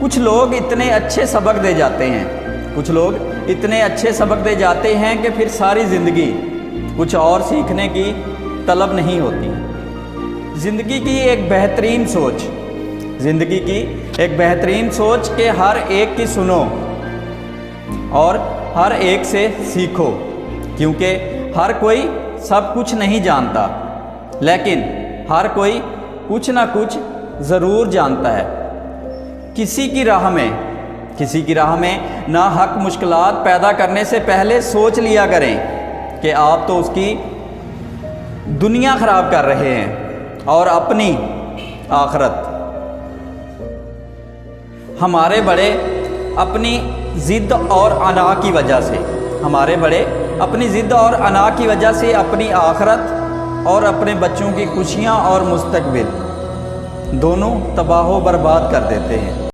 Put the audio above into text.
کچھ لوگ اتنے اچھے سبق دے جاتے ہیں کہ پھر ساری زندگی کچھ اور سیکھنے کی طلب نہیں ہوتی۔ زندگی کی ایک بہترین سوچ کہ ہر ایک کی سنو اور ہر ایک سے سیکھو، کیونکہ ہر کوئی سب کچھ نہیں جانتا، لیکن ہر کوئی کچھ نہ کچھ ضرور جانتا ہے۔ کسی کی راہ میں ناحق مشکلات پیدا کرنے سے پہلے سوچ لیا کریں کہ آپ تو اس کی دنیا خراب کر رہے ہیں اور اپنی آخرت۔ ہمارے بڑے اپنی ضد اور انا کی وجہ سے اپنی آخرت اور اپنے بچوں کی خوشیاں اور مستقبل دونوں تباہ و برباد کر دیتے ہیں۔